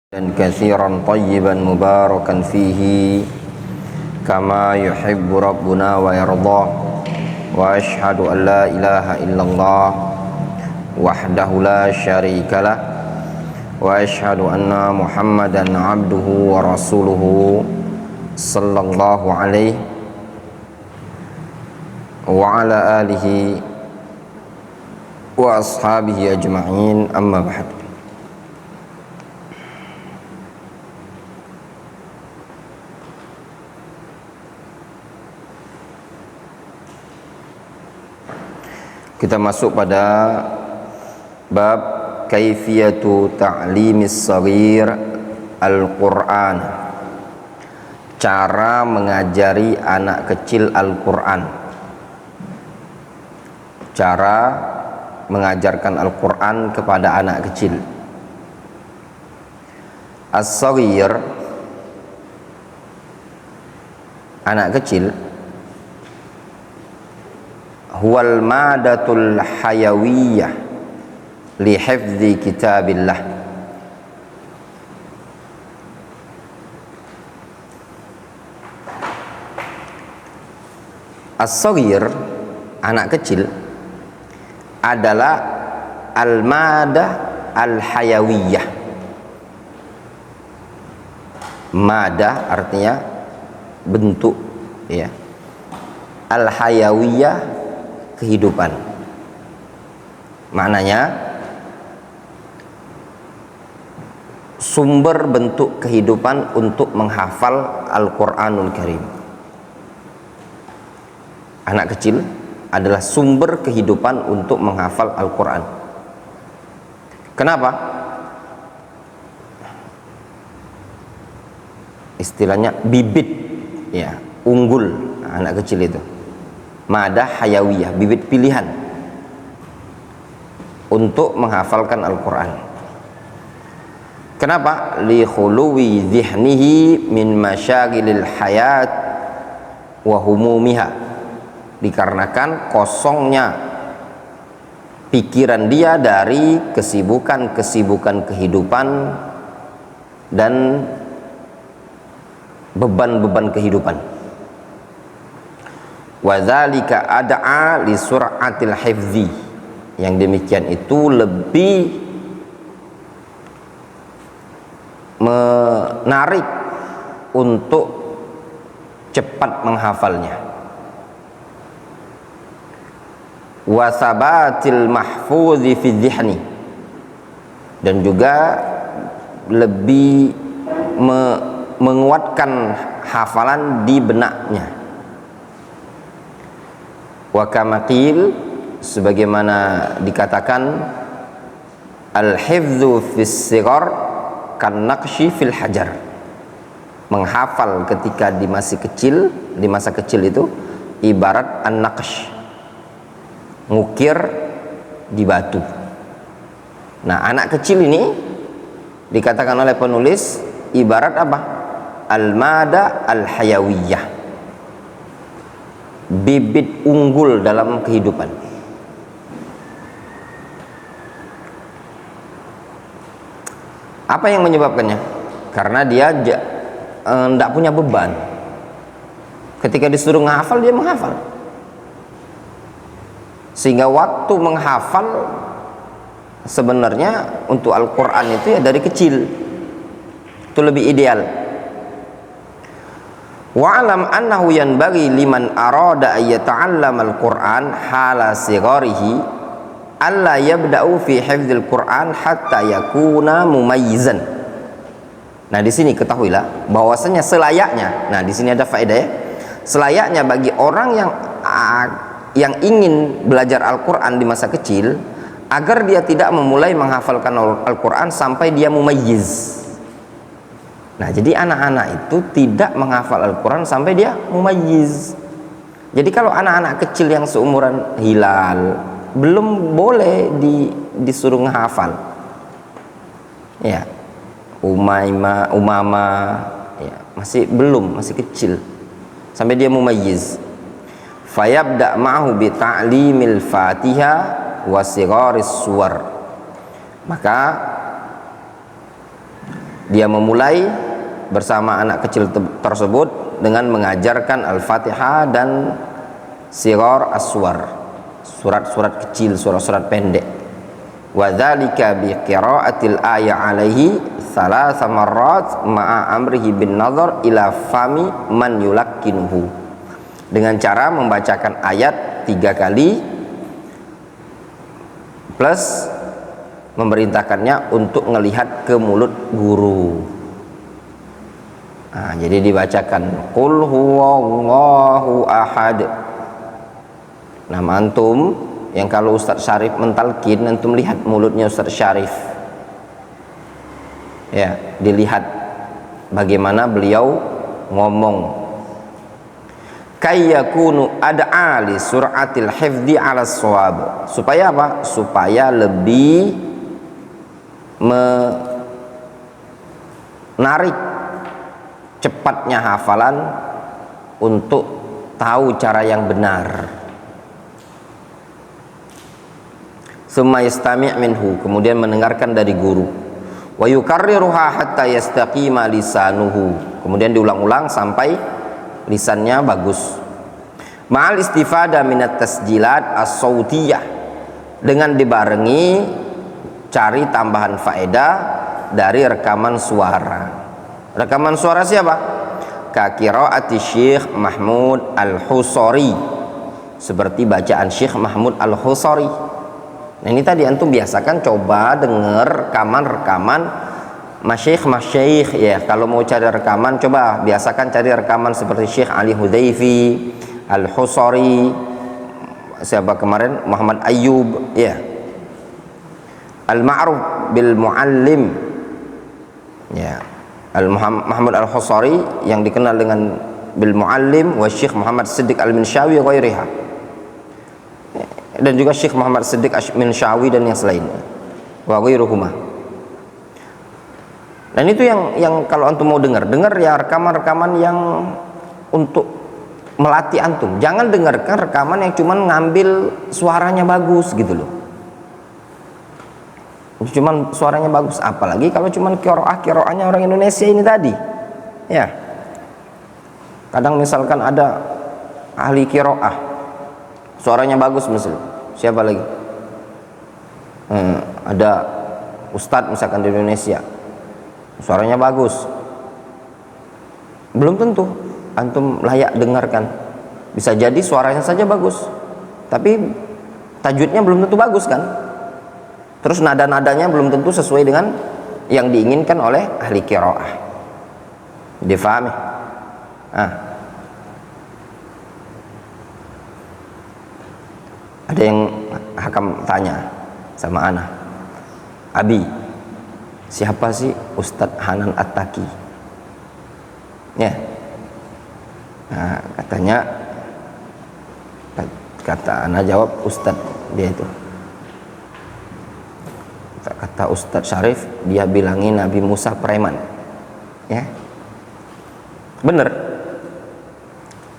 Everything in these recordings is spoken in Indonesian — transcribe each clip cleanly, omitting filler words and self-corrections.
dan katsiran tayyiban mubarakan fihi kama yuhibbu rabbuna wa yardah wa ashhadu an la ilaha illallah wahdahu la syarikalah wa ashhadu anna muhammadan abduhu wa rasuluhu sallallahu alaihi wa ala alihi wa ashabihi ajma'in, amma ba'd. Kita masuk pada bab kaifiyatu ta'limis shaghir Al-Quran, cara mengajari anak kecil Al-Quran, cara mengajarkan Al-Quran kepada anak kecil. As-shaghir, anak kecil, huwal madatul hayawiyah li hifdzi kitabillah. As-shaghir, anak kecil, adalah al-madah al-hayawiyah. Madah artinya bentuk, ya. Al-hayawiyah, kehidupan. Maknanya sumber bentuk kehidupan untuk menghafal Al-Quranul Karim. Anak kecil adalah sumber kehidupan untuk menghafal Al-Quran. Kenapa? Istilahnya bibit, ya, unggul anak kecil itu. Madah hayawiyah, bibit pilihan untuk menghafalkan Al-Quran. Kenapa? Li khuluwi dhihnihi min masyagilil hayat wa humumiha. Dikarenakan kosongnya pikiran dia dari kesibukan-kesibukan kehidupan dan beban-beban kehidupan. Wadzalika ad'a li sur'atil hifzi. Yang demikian itu lebih menarik untuk cepat menghafalnya. Wa sabatil mahfuzi fi dhihni, dan juga lebih menguatkan hafalan di benaknya. Wa kama qil, sebagaimana dikatakan, al-hifdzu fis sighar kan naqshi fil hajar. Menghafal ketika di masa kecil itu ibarat an-naqsh, ngukir di batu. Nah, anak kecil ini dikatakan oleh penulis ibarat apa? Al-mada al-hayawiyah, bibit unggul dalam kehidupan. Apa yang menyebabkannya? Karena dia tidak punya beban. Ketika disuruh menghafal, dia menghafal. Sehingga waktu menghafal sebenarnya untuk Al-Quran itu ya dari kecil. Itu lebih ideal. Wa'alam annahu yanbaghi liman arada ay yata'allama al-Qur'an hala sigharihi alla yabda'u fi hifdzil Qur'an hatta yakuna mumayyizan. Nah, di sini ketahuilah bahwasanya selayaknya, nah di sini ada faedah, ya. Selayaknya bagi orang yang ingin belajar Al-Quran di masa kecil, agar dia tidak memulai menghafalkan Al-Quran sampai dia mumayyiz. Nah, jadi anak-anak itu tidak menghafal Al-Quran sampai dia mumayyiz. Jadi kalau anak-anak kecil yang seumuran Hilal belum boleh disuruh menghafal, ya, Umama, ya, masih kecil sampai dia mumayyiz. Fayabda ma'hu bi ta'limil Fatihah wa sigharis suwar. Maka Dia memulai bersama anak kecil tersebut dengan mengajarkan Al-Fatihah dan sighar aswar, surat-surat kecil, surat-surat pendek. Wa dzalika bi qiraatil aya alaihi thalatha marrat ma'a amrihi bin nazar ila fami man yulakkinuhu, dengan cara membacakan ayat 3 kali plus memerintahkannya untuk melihat ke mulut guru. Nah, jadi dibacakan qul huwallahu ahad. Nama antum yang kalau Ustadz Syarif mentalkin, antum lihat mulutnya Ustadz Syarif, ya, dilihat bagaimana beliau ngomong. Kayyakunu ad'a li sur'atil hifdzi 'ala shawab. Supaya apa? Supaya lebih menarik cepatnya hafalan untuk tahu cara yang benar. Summa yastami' minhu, kemudian mendengarkan dari guru. Wa yukarriruha hatta yastaqima lisanuhu, kemudian diulang-ulang sampai lisannya bagus. Ma'al istifada minat tasjilat as-sautiyah, dengan dibarengi cari tambahan faedah dari rekaman suara. Rekaman suara siapa? Ka qiraati Syekh Mahmud Al-Husari, seperti bacaan Syekh Mahmud Al-Husari. Nah, ini tadi antum biasakan coba dengar rekaman-rekaman masyayikh ya. Kalau mau cari rekaman, coba biasakan cari rekaman seperti Syekh Ali Hudayfi, Al-Husari, siapa kemarin, Muhammad Ayyub ya, Al-Ma'ruf bil Muallim ya, Muhammad Al-Husari yang dikenal dengan bil Muallim, wa Syekh Muhammad Siddiq Al-Minshawi wa ghairiha, dan juga Syekh Muhammad Siddiq Al-Minshawi dan yang selainnya, wa ghairuhuma. Dan itu yang kalau antum mau dengar ya rekaman-rekaman yang untuk melatih antum. Jangan dengarkan rekaman yang cuman ngambil suaranya bagus gitu loh. Cuman suaranya bagus, apalagi kalau cuman qiraahnya orang Indonesia ini tadi. Ya. Kadang misalkan ada ahli qiraah, suaranya bagus misalnya. Siapa lagi? Ada ustadz misalkan di Indonesia, suaranya bagus. Belum tentu antum layak dengarkan. Bisa jadi suaranya saja bagus, tapi tajwidnya belum tentu bagus kan? Terus nada-nadanya belum tentu sesuai dengan yang diinginkan oleh ahli qiraah. Difahami? Ada yang hakam tanya sama ana, Abi, siapa sih Ustadz Hanan At-Taki? Ya, nah, kata ana jawab, Ustadz dia itu. Kata Ustadz Syarif, dia bilangin Nabi Musa preman. Ya, bener.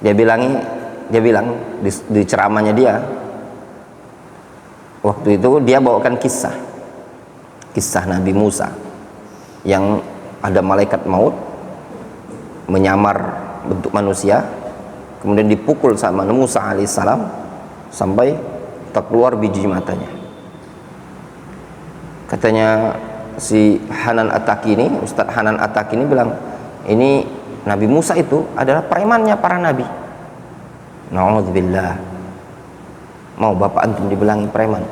Dia bilang di ceramahnya dia, waktu itu dia bawakan kisah Nabi Musa yang ada malaikat maut menyamar bentuk manusia, kemudian dipukul sama Musa alaihissalam sampai terkeluar biji matanya. Katanya si Hanan At-Taki ini, Ustadz Hanan At-Taki ini bilang, ini Nabi Musa itu adalah premannya para nabi. Na'udzubillah. Mau bapak antum dibilangi preman?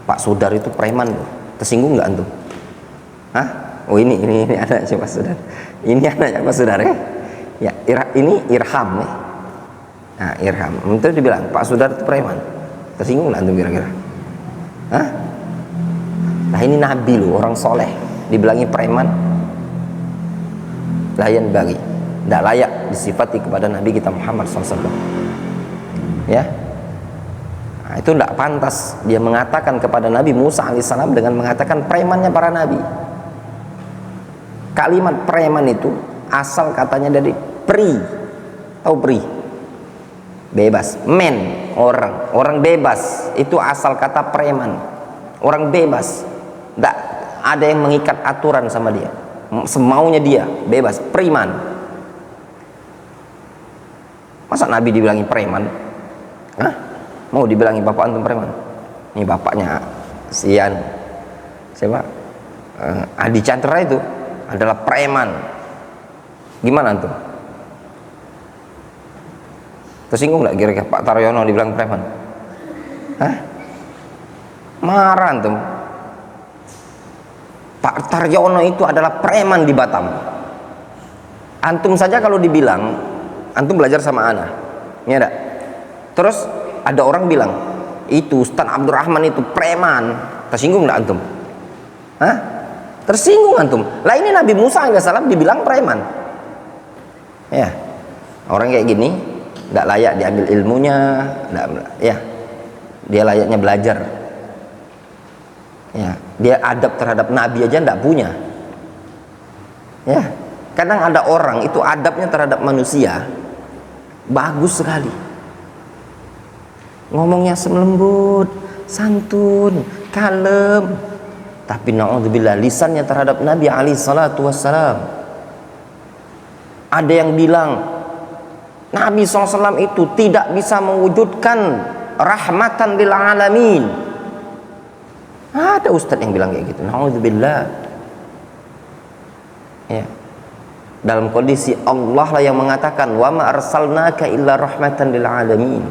Pak Sudar itu preman loh. Tersinggung nggak antum? Oh ini anaknya Pak Sudar. Ini anaknya Pak Sudar ya. Ya, ini Irham ya. Nah, Irham. Itu dibilang Pak Sudar itu preman. Tersinggung nggak antum kira-kira? Nah, ini nabi loh, orang soleh, dibilangi preman. Layan bagi, tidak layak disifati kepada Nabi kita Muhammad SAW. Ya. Nah, itu tidak pantas dia mengatakan kepada Nabi Musa alaihissalam dengan mengatakan premannya para nabi. Kalimat preman itu asal katanya dari pri, tahu pri? Bebas, men, orang bebas, itu asal kata preman, orang bebas. Nggak ada yang mengikat aturan sama dia, semaunya dia, bebas, preman. Masa Nabi dibilangi preman? Hah? Mau dibilangi bapak antum preman? Ini bapaknya Sian, siapa? Adi Chandra itu adalah preman. Gimana antum? Tersinggung nggak kira-kira Pak Taryono dibilang preman? Hah? Marah antum. Pak Taryono itu adalah preman di Batam. Antum saja kalau dibilang, antum belajar sama ana, ya enggak? Terus ada orang bilang, itu Ustaz Abdurrahman itu preman. Tersinggung enggak antum? Hah? Tersinggung antum. Lah ini Nabi Musa alaihissalam dibilang preman. Ya. Orang kayak gini enggak layak diambil ilmunya, enggak, ya. Dia layaknya belajar. Ya, dia adab terhadap Nabi aja enggak punya. Ya. Kadang ada orang itu adabnya terhadap manusia bagus sekali. Ngomongnya selembut, santun, kalem, tapi naudzubillah lisannya terhadap Nabi alaihi salatu wassalam. Ada yang bilang Nabi SAW itu tidak bisa mewujudkan rahmatan lil alamin. Ada ustadz yang bilang kayak gitu, naudzubillah. Ya. Dalam kondisi Allah lah yang mengatakan wa ma arsalnaka illa rahmatan lil alamin.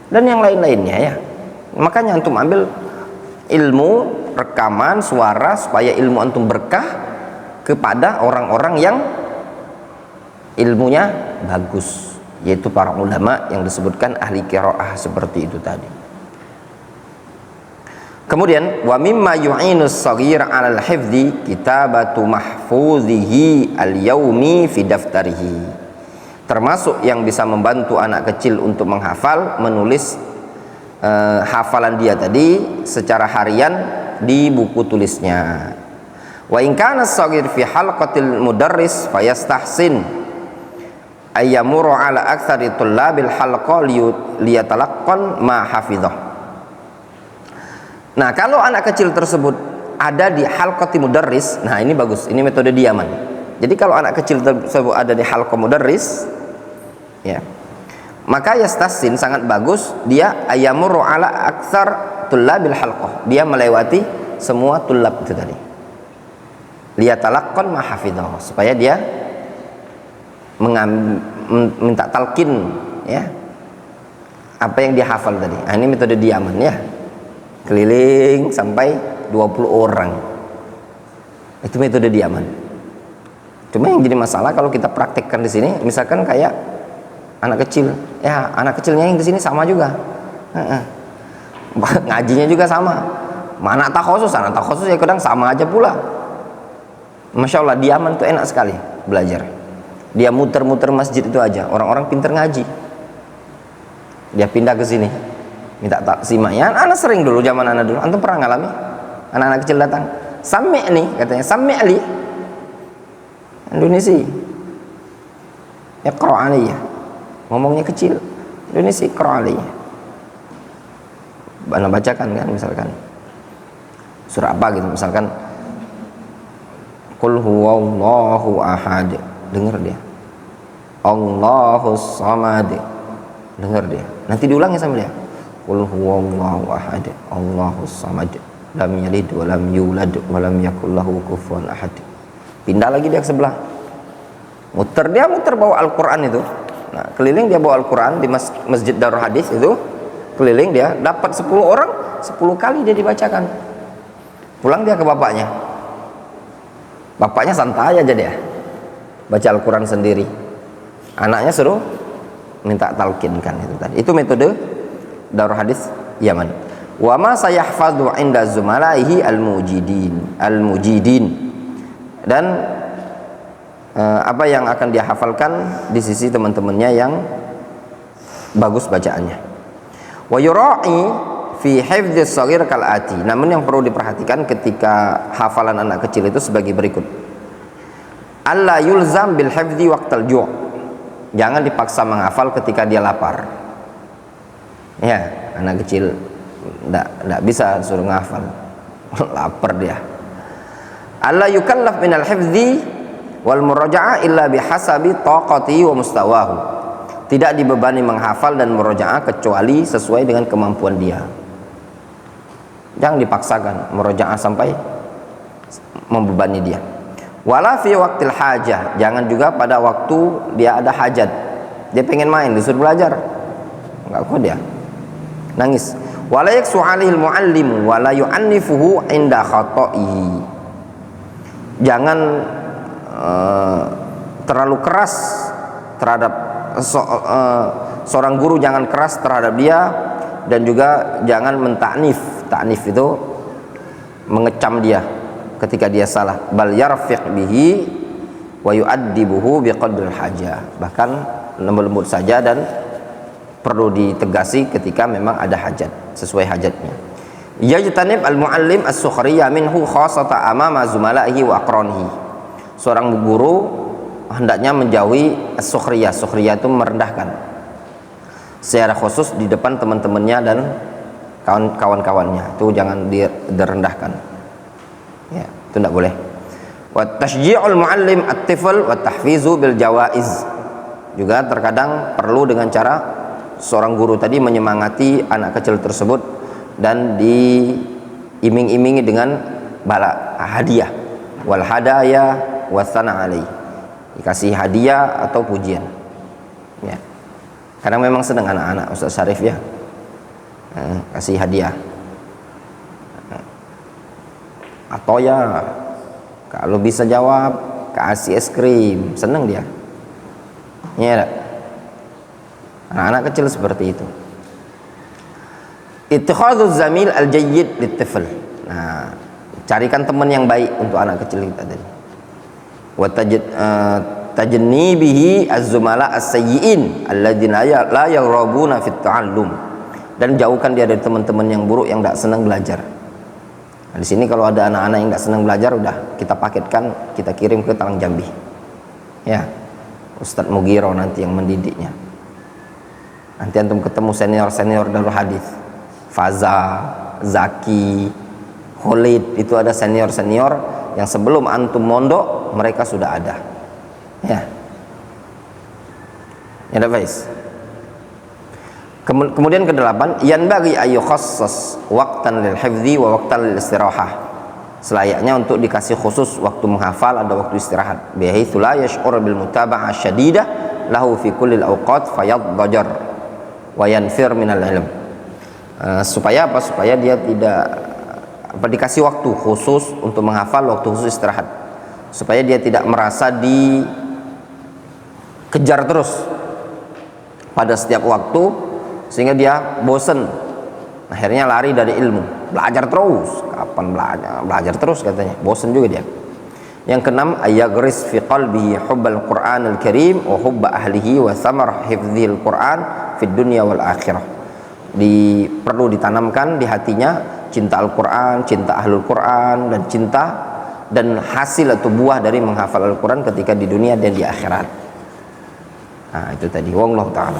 Dan yang lain-lainnya ya. Makanya antum ambil ilmu rekaman suara supaya ilmu antum berkah kepada orang-orang yang ilmunya bagus, yaitu para ulama yang disebutkan ahli qiraah seperti itu tadi. Kemudian wa mimma yu'inus shaghir 'alal hifdzi kitabatu mahfuzihi al-yaumi fi daftarihi. Termasuk yang bisa membantu anak kecil untuk menghafal, menulis hafalan dia tadi secara harian di buku tulisnya. Wa in kana as-shaghir fi halqatil mudarris fayastahsin ayyamuru ala aktsari tullabil halqa liyatalaqqan ma hafizah. Nah, kalau anak kecil tersebut ada di halqati mudarris, nah ini bagus, ini metode diaman. Jadi kalau anak kecil tersebut ada di halqa mudarris, ya, maka yastassin sangat bagus dia ayyamuru ala aktsar tullabil halqah, dia melewati semua tulab itu tadi, liyatalaqqan ma hafizah, supaya dia minta talqin, ya, apa yang dia hafal tadi. Nah, ini metode diaman ya, keliling sampai 20 orang, itu metode diaman. Cuma yang jadi masalah kalau kita praktekkan di sini, misalkan kayak anak kecil, ya anak kecilnya yang di sini sama juga, ngajinya juga sama, mana takhusus, anak takhusus ya kadang sama aja pula. Masya Allah, diaman tuh enak sekali belajar. Dia muter-muter masjid itu aja, orang-orang pinter ngaji. Dia pindah ke sini, minta taksimah. Ya, anak sering dulu, zaman anak dulu. Antum pernah ngalami? Anak-anak kecil datang, sami' nih, katanya, sami' ali. Indonesia, ya Qur'ani ya, ngomongnya kecil. Indonesia Qur'ani. Anda bacakan kan, misalkan surah apa gitu, misalkan Qul huwallahu ahad, dengar dia. Allahus samad, dengar dia. Nanti diulangi sama dia. Qul huwallahu ahad, Allahus samad, lam yalid wa lam yulad wa lam yakul lahu kufuwan ahad. Pindah lagi dia ke sebelah, muter bawa Al-Quran itu. Nah, keliling dia bawa Al-Quran di Masjid Darul Hadis itu, keliling dia dapat 10 orang, 10 kali dia dibacakan. Pulang dia ke bapaknya, bapaknya santai aja dia baca Al-Quran sendiri, anaknya suruh minta talqinkan itu tadi. Itu metode Darul Hadis Yaman. Wa ma sayahfadhu 'inda zumalaihi al-mujidin. Dan apa yang akan dia hafalkan di sisi teman-temannya yang bagus bacaannya. Wa yura'i fi hifdz shaghir kalati. Namun yang perlu diperhatikan ketika hafalan anak kecil itu sebagai berikut. Alla yulzam bil hifdzi waqtal ju'. Jangan dipaksa menghafal ketika dia lapar. Ya, anak kecil enggak bisa suruh menghafal. lapar dia. Alla yukallaf minal hifdzi wal muraja'ah illa bihasabi taqati wa mustawahu. Tidak dibebani menghafal dan murajaah kecuali sesuai dengan kemampuan dia. Jangan dipaksakan murajaah sampai membebani dia. Wala fi waqtil hajah, jangan juga pada waktu dia ada hajat. Dia pengen main, disuruh belajar. Enggak kok dia. Nangis. Wala yaksu 'alaihil muallim wala yu'annifuhu 'inda khata'ihi. Jangan terlalu keras terhadap seorang guru, jangan keras terhadap dia, dan juga jangan mentaknif. Taknif itu mengecam dia ketika dia salah. Bal yarfiq bihi wa yu'addibuhu biqadril hajah. Bahkan lembut-lembut saja dan perlu ditegasi ketika memang ada hajat, sesuai hajatnya. Yajtanib al-muallim as-sukhriyah minhu khasata amama zumala'ihi wa aqranihi. Seorang guru hendaknya menjauhi as-sukhriyah. Sukhriyah itu merendahkan secara khusus di depan teman-temannya dan kawan-kawannya. Itu jangan direndahkan. Ya, itu tidak boleh. Wa tashji'ul muallim at-tifl wa tahfizu bil jawaiz. Juga terkadang perlu dengan cara seorang guru tadi menyemangati anak kecil tersebut dan diiming-imingi dengan hadiah, wal hadaya wasana alai, dikasih hadiah atau pujian. Ya, kadang memang senang anak-anak Ustaz Syarif ya, kasih hadiah. Atau ya kalau bisa jawab kasih es krim, senang dia. Ya, anak-anak kecil seperti itu. Ittikhaduz zamil al-jayyid lit-tifl. Nah, carikan teman yang baik untuk anak kecil kita tadi. Wa tajnibihi az-zumala as-sayyi'in alladziina la yarghabuna fit ta'allum. Dan jauhkan dia dari teman-teman yang buruk yang tidak senang belajar. Nah, di sini kalau ada anak-anak yang tidak senang belajar, udah kita paketkan, kita kirim ke Talang Jambi. Ya, Ustadz Mugiro nanti yang mendidiknya. Nanti antum ketemu senior-senior Darul Hadis, Faza, Zaki, Khalid, itu ada senior-senior yang sebelum antum mondok mereka sudah ada. Ya. Ya, guys. Kemudian kedelapan, yanbaghi ayu khassas waqtan lil hifdzi wa waqtan lil istirahah. Selayaknya untuk dikasih khusus waktu menghafal, ada waktu istirahat. Bihaitsu la yash'ur bil mutaba'ah syadidah lahu fi kulli al-awqat fayadhajar wa yanfir minal ilm. Supaya apa? Supaya dia tidak dikasih waktu khusus untuk menghafal, waktu khusus istirahat, supaya dia tidak merasa dikejar terus pada setiap waktu sehingga dia bosan, akhirnya lari dari ilmu. Belajar terus, kapan belajar terus katanya, bosan juga dia. Yang keenam, ayagris fi qalbihi hubbal Qur'anil Karim wa hubba ahlihi wa thamar hifdzil Qur'an fid dunya wal akhirah. Perlu ditanamkan di hatinya cinta Al-Quran, cinta Ahlul Quran, dan cinta dan hasil atau buah dari menghafal Al-Quran ketika di dunia dan di akhirat. Nah, itu tadi. Wallahu ta'ala.